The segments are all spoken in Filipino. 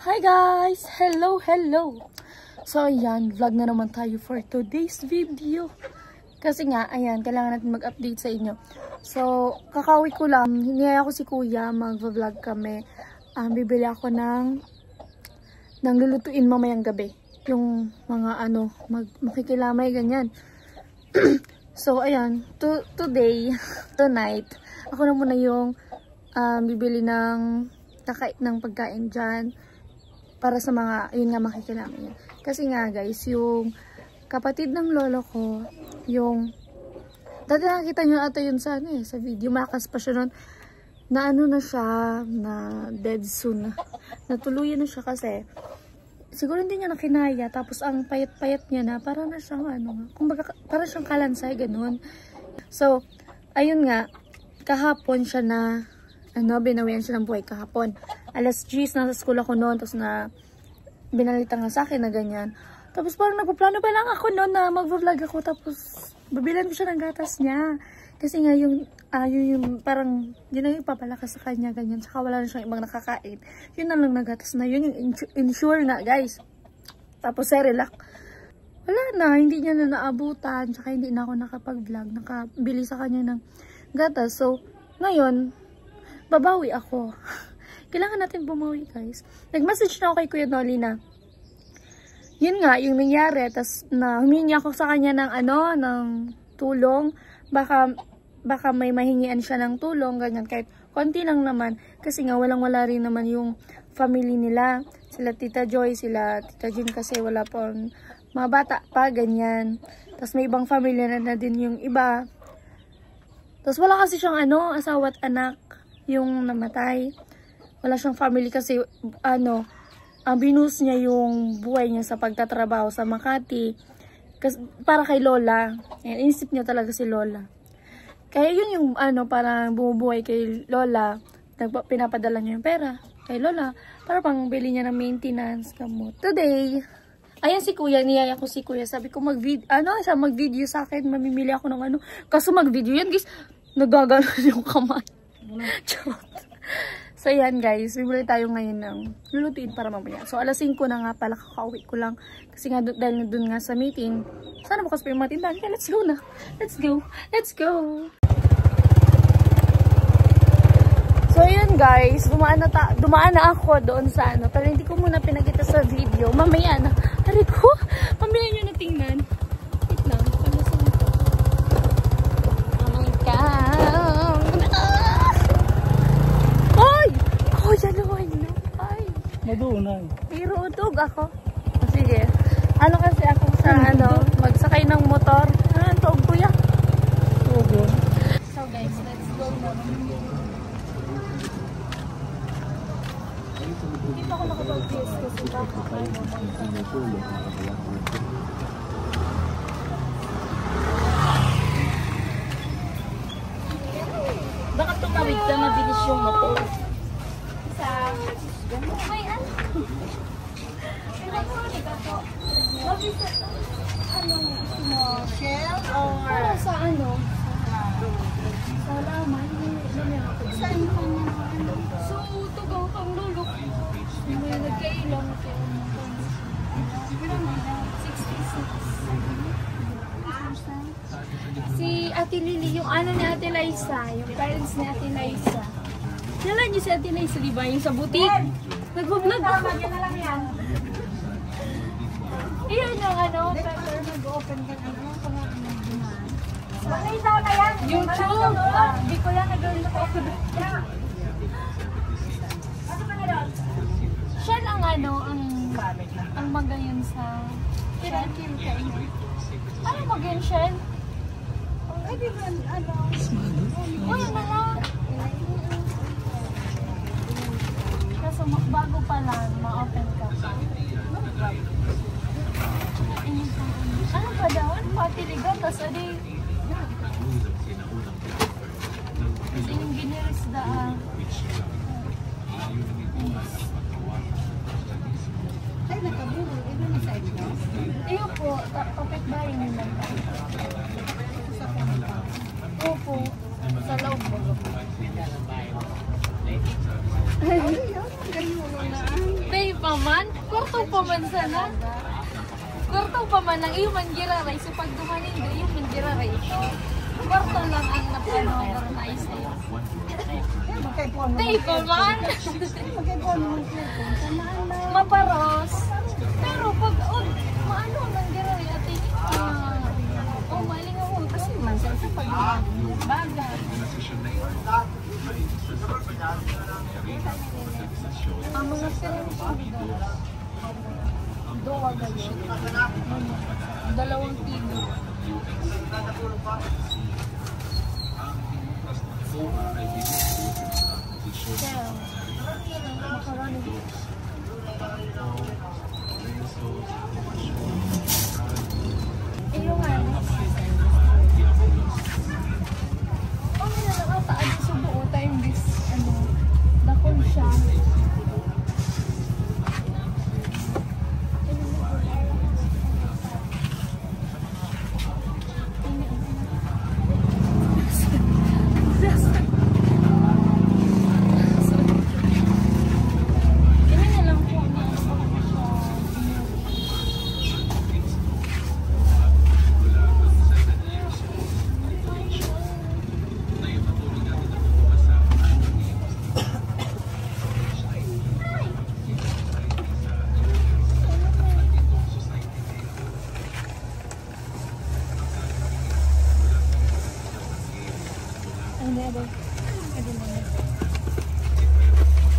Hi guys! Hello! So ayan, vlog na naman tayo for today's video. Kasi nga, ayan, kailangan natin mag-update sa inyo. So, kakauwi ko lang, hinihaya ko si kuya, mag-vlog kami. Bibili ako ng lulutuin mamayang gabi. Yung mga makikilamay, ganyan. So ayan, tonight, ako na muna yung bibili ng pagkain dyan. Para sa mga, yun nga, makikilamay. Kasi nga guys, yung kapatid ng lolo ko, yung, dati nakikita nyo ata yun sa video, malakas pa siya nun, na na siya, na dead soon, natuluyan na siya kasi, siguro hindi niya nakinaya, tapos ang payat-payat niya na, para na siyang kumbaga, para siyang kalansay, ganun. So, ayun nga, kahapon siya na, binawian siya ng buhay kahapon. Alas 10, nasa school ako noon, tapos na binalita nga sa akin na ganyan. Tapos parang nagpaplano pa lang ako noon na mag-vlog ako, tapos babilan ko siya ng gatas niya. Kasi nga yung parang, yun ang ipapalakas sa kanya, ganyan. Saka wala na siyang ibang nakakain. Yun na lang nagatas na, yun yung insure na, guys. Tapos Cerelac. Wala na, hindi niya na naabutan, saka hindi na ako nakapag-vlog, nakabili sa kanya ng gatas. So, ngayon, babawi ako. Kailangan natin bumawi, guys. Nag-message na ako kay Kuya Noli na yun nga, yung nangyari, tas na humingi ako sa kanya ng tulong. Baka may mahingian siya ng tulong, ganyan, kahit konti lang naman. Kasi nga, walang-wala rin naman yung family nila. Sila Tita Joy, sila Tita Jean kasi wala pang mga bata pa, ganyan. Tas may ibang family na din yung iba. Tas wala kasi siyang asawa at anak yung namatay. Wala siyang family kasi binus niya yung buhay niya sa pagtatrabaho sa Makati kasi, para kay Lola. Ayan, inisip niya talaga si Lola. Kaya yun yung parang bumubuhay kay Lola. Pinapadala niya yung pera kay Lola para pang bili niya ng maintenance, gamot. Today, ayan si Kuya, niyaya ko si Kuya. Sabi ko mag-video sa akin, mamimili ako ng Kaso mag-video yan, guys. Nagagano yung kamay. Charot. So yan guys, bibili tayo ngayon ng lulutuin para mamaya. So alas 5 na nga pala, kakauwi ko lang. Kasi nga dahil dun nga sa meeting, sana bukas pa yung mga tindahan. Kaya let's go na. Let's go. So yun guys, dumaan na ako doon sa pero hindi ko muna pinakita sa video. Mamaya na. Hari ko, mamaya nyo na tingnan. Wait lang, palasin ko. Oh my God. Madunay. Pero utog ako. Sige. Kasi ako sa magsakay ng motor. Tuog kuya. Tuog yun. So guys, let's go na. Hindi pa ako nakapag-PS kasi baka tumawid ka, mabilis yung motor. May shell or sa sa laman saan pa na so tugaw kang lulok may nagkailang ako 66 si Ate Lily yung ni Ate Liza, yung parents ni Ate Liza. Nala niyo si Ate Liza, diba? Yung sa boutique. Nag-vlog ako. Yan na lang yan. Iyan yung Pepper, nag-open ka Nakita na yan. YouTube. Hindi ko yan nag-open ako. Siya lang ang magayon sa Kirakil ka ina. Ano magayon siya? Ay, di ba, Uy, na lang. So, bago pa lang, ma-open ka pa. Ano pa daw? Ano pa? Tiligan? Tapos, kasi yung giniris daan. Ay, nakabulo. Ito na sa inyo? Iyo po. Kapit bahay nila. Opo. Sa loob po. Ay, pa man. Kwarto pa man sana. Kwarto pa man ang iyong manggiraray. So pag dumanin do, iyong manggiraray. So, kwarto lang ang napanoray sa'yo. Tay pa man. Maparos. Pero pag, maano manggiraray ate. Maling ako. Kasi man sa pag bagay. Ang mga servisyo doa ganyan. 2 kilo. Kaya, makarami. Iyo nga. Okay na lang ata. Subuo tayong this, dakon siya.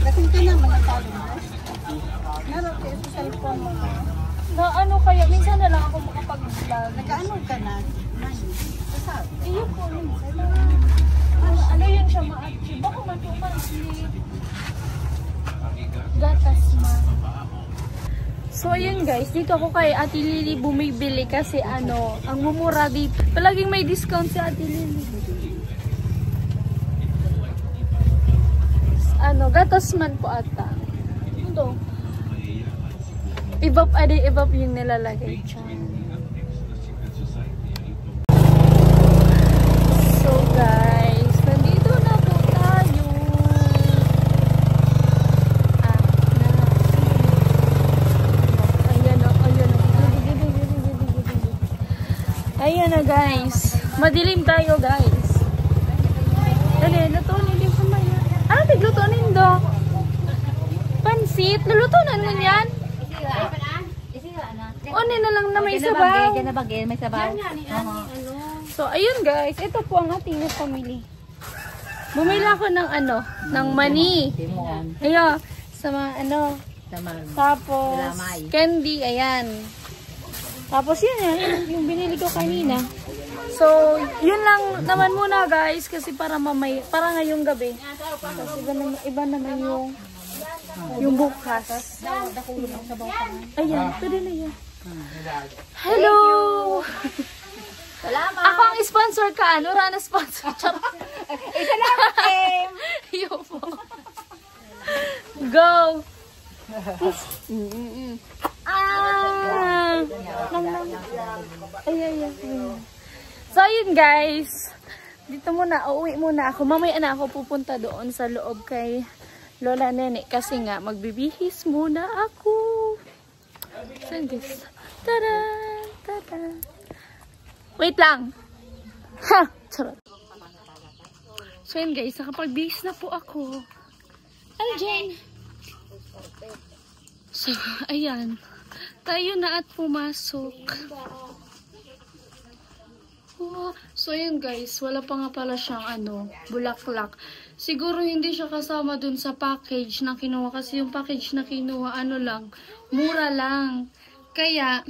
Dating ka naman ang talo mo. Naroon kayo sa cellphone mo. Na ano kaya, minsan na lang ako makapag-vlog. Nag-ano ka na? Iyo po, minsan na. Ano yun siya ma-achieve? Bako man po monthly. Gatas man. So ayun guys, dito ako kay Ate Lily bumibili kasi ang mumura dito. Palaging may discount si Ate Lily. Gatas man po ata. Ito. Ibap yung nilalagay dyan. So guys, nandito na po tayo. Ayan na guys. Madilim tayo guys. Dali, lutunin din pa maya. Tiglutunin do. Pansit. Lulutunan mo yan? One na lang na may sabaw. May sabaw. So, ayun guys. Ito po ang ating family. Bumili ako ng ng mani. Ayun. Sa mga Tapos, candy. Ayan. Tapos yan. Yung binili ko kanina. So, yun lang naman muna guys. Kasi para ngayong gabi. Tapos iba naman yung bukas. Ayan, pwede na yan. Hello! Salamat! Ako ang sponsor ka. Rana sponsor. Salamat, Tim! Iyo po. Go! Ay. So, yun guys. Dito muna, uuwi muna ako. Mamaya na ako pupunta doon sa loob kay Lola Nene. Kasi nga, magbibihis muna ako. So, guys. Tada! Tada! Wait lang! Ha! Charot. So, yun guys. Nakapagbihis na po ako. Aljen! So, ayan. Tayo na at pumasok. So, yun guys. Wala pa nga pala siyang bulaklak. Siguro hindi siya kasama dun sa package na kinuha. Kasi yung package na kinuha, lang, mura lang. Kaya,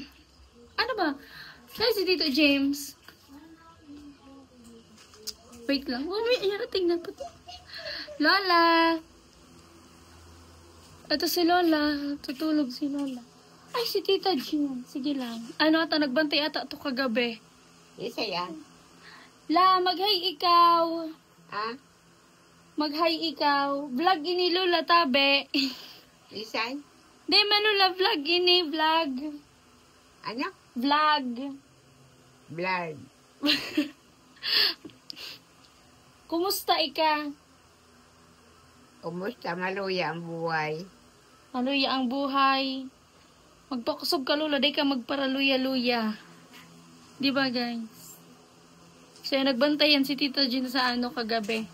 Kaya si Tito James. Wait lang. Tingnan po. Lola! Ito si Lola. Tutulog si Lola. Ay, si Tita Jean. Sige lang. Nagbantay ata ito kagabi. Isa yan. La, mag-hi ikaw. Ha? Mag-hi ikaw. Vlog ini Lola, tabe. Isa? Di man Lola, vlog ini, vlog. Ano? Vlog. Vlog. Kumusta ika? Kumusta? Maluya ang buhay. Maluya ang buhay. Magpakusog ka lula, day ka magparaluya-luya. Di ba guys? So nagbantayan si Tita Jean sa ano kagabi.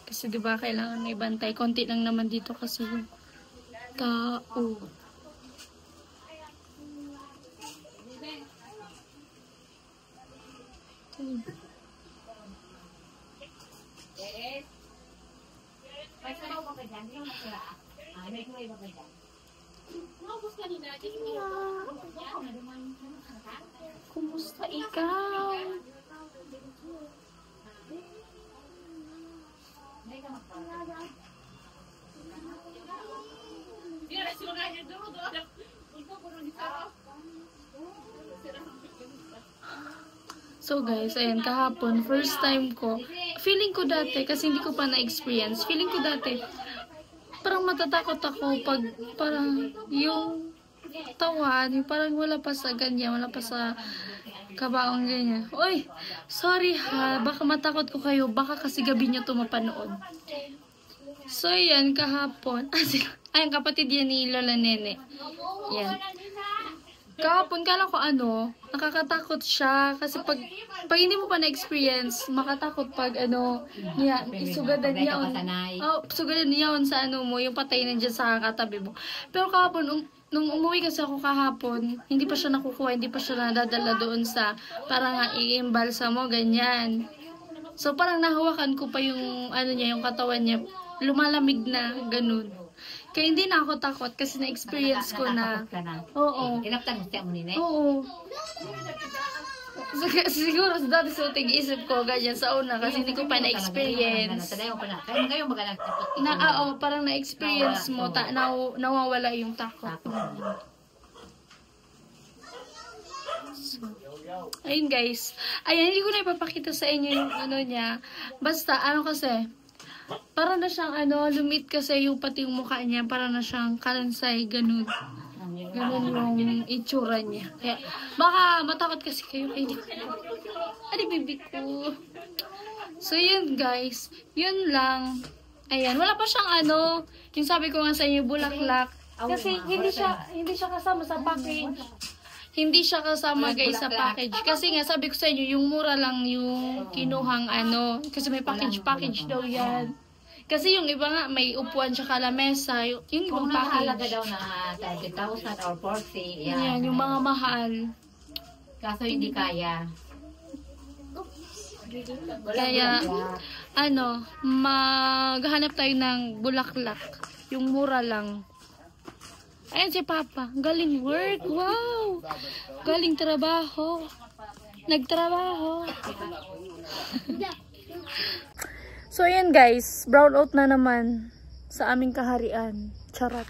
Kasi di ba kailangan may bantay. Konti lang naman dito kasi yung tao. Kumusta ikaw? So guys, ayan, kahapon, first time ko, feeling ko dati, kasi hindi ko pa na-experience, feeling ko dati, parang matatakot ako pag, parang, yung tawan, yung parang wala pa sa ganyan, wala pa sa kabaong ganyan. Uy, sorry ha, baka matakot ko kayo, baka kasi gabi niyo ito mapanood. So ayan, kahapon, ayan, kapatid yan ni Lola Nene. Yan. Kahapon, kala ko ano, nakakatakot siya. Kasi pag hindi mo pa na-experience, makatakot pag ano, niya, sugadan niya on. Oh, sugadan niya on sa ano mo, yung patay nandiyan sa katabi mo. Pero kahapon, nung umuwi kasi ako kahapon, hindi pa siya nakukuha, hindi pa siya nadadala doon sa, parang nga i-imbalsa mo, ganyan. So parang nahawakan ko pa yung, ano niya, yung katawan niya, lumalamig na, ganun. Kaya hindi na ako takot kasi na-experience ko na. Oo. Kinaptan mo siya mo nini? Oo. Siguro sa dati sa tig-isip ko ganyan sa una kasi hindi ko pa na-experience. Oo, parang na-experience mo, nawawala yung takot. So, ayun guys. Ayan, hindi ko na ipapakita sa inyo yung ano niya. Basta, ano kasi, para na siyang ano, lumit kasi yung pati yung mukha niya, para na siyang kalansay, ganun. Ganun yung itsura niya. Kaya, baka matakot kasi kayo. Ay, baby ko. So, yun guys. Yun lang. Ayan, wala pa siyang ano, yung sabi ko nga sa inyo, bulaklak. Kasi hindi siya kasama sa package. Hindi siya kasama guys sa package. Kasi nga sabi ko sa inyo, yung mura lang yung kinuhang ano. Kasi may package daw yan. Kasi yung iba nga, may upuan siya kalamesa. Yung ibang package. Kung daw na 30,000 or 40. Yan, yung mga mahal. Kaso hindi kaya. Kaya, ano, maghanap tayo ng bulaklak. Yung mura lang. Ayan si Papa. Galing work. Wow! Galing trabaho. Nagtrabaho. So, ayan guys. Brown out na naman sa aming kaharian. Charot.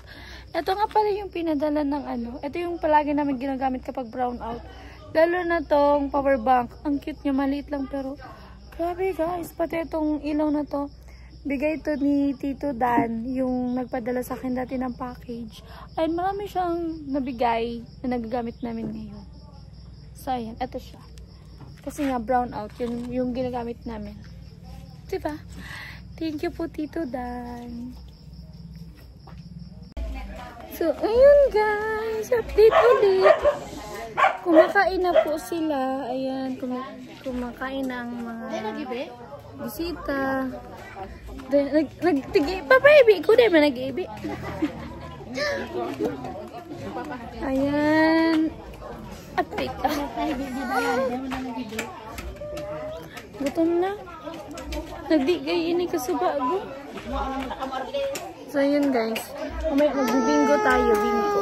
Ito nga pala yung pinadala ng ano. Ito yung palagi namin ginagamit kapag brown out. Lalo na tong power bank. Ang cute niya. Maliit lang pero grabe guys. Pati itong ilaw na to. Bigay ito ni Tito Dan, yung nagpadala sa akin dati ng package. Ay, marami siyang nabigay na nagagamit namin ngayon. So, ayan. Ito siya. Kasi nga, brown out. Yun yung ginagamit namin. Diba? Thank you po, Tito Dan. So, ayun guys. Update ulit. Kumakain na po sila. Ayan. Kumakain na ang mga bisita. Papaibi ko din ba nag-ibi? Ayan. Update. Gutom na. Nagdigay ini kasi bago. So yun guys. Magbibingo tayo. Bingo.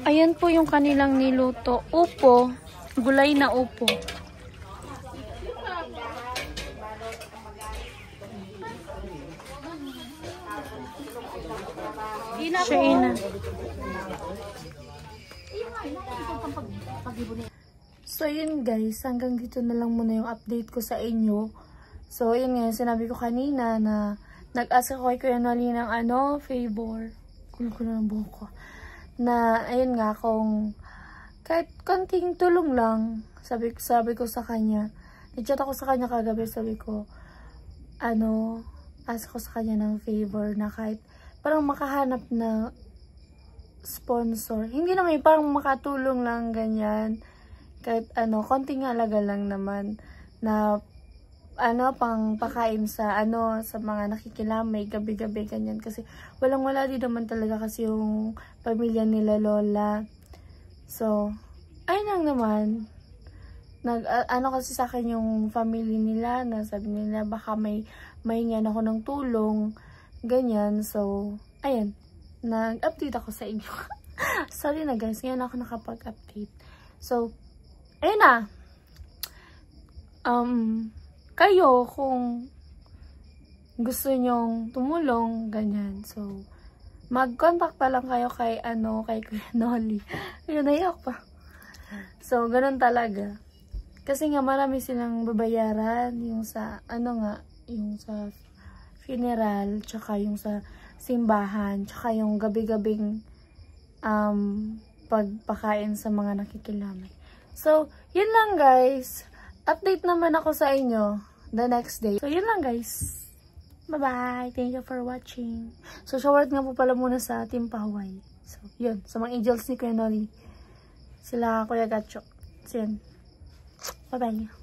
Ayan po yung kanilang niluto. Upo. Gulay na upo. Shaina. So yun guys, hanggang dito na lang muna yung update ko sa inyo. So yun nga, sinabi ko kanina na nag-ask ako kay Kuya Noli ng ano, favor. Kulo na ng buhok ko. Na ayun nga, kung kahit konting tulong lang, sabi ko sa kanya. Nag-chat ako sa kanya kagabi, sabi ko, ano, ask ko sa kanya ng favor na kahit parang makahanap na sponsor. Hindi naman parang makatulong lang ganyan. Kahit konting halaga lang naman na pang pakain sa sa mga nakikilamay gabi-gabi ganyan. Kasi walang-wala din naman talaga kasi yung pamilya nila lola. So, ayun lang naman. Kasi sa akin yung family nila na sabi nila baka may hingan ako ng tulong ganyan. So, ayun. Nag-update ako sa inyo. Sorry na guys, ngayon ako nakapag-update. So, ayun na. Kayo, kung gusto nyong tumulong, ganyan. So, mag-contact pa lang kayo kay Kuya Noli. Ayun, naiyak pa. So, ganun talaga. Kasi nga, marami silang babayaran. Yung sa, yung sa funeral, tsaka yung sa simbahan, tsaka yung gabi-gabing pagpakain sa mga nakikilamay. So, yun lang guys. Update naman ako sa inyo the next day. So, yun lang guys. Bye-bye. Thank you for watching. So, shoutout nga po pala muna sa Team Pahuay. So, yun. Sa mga angels ni Kuya Noli. Sila Kuya Gacho. So, yun. Bye-bye.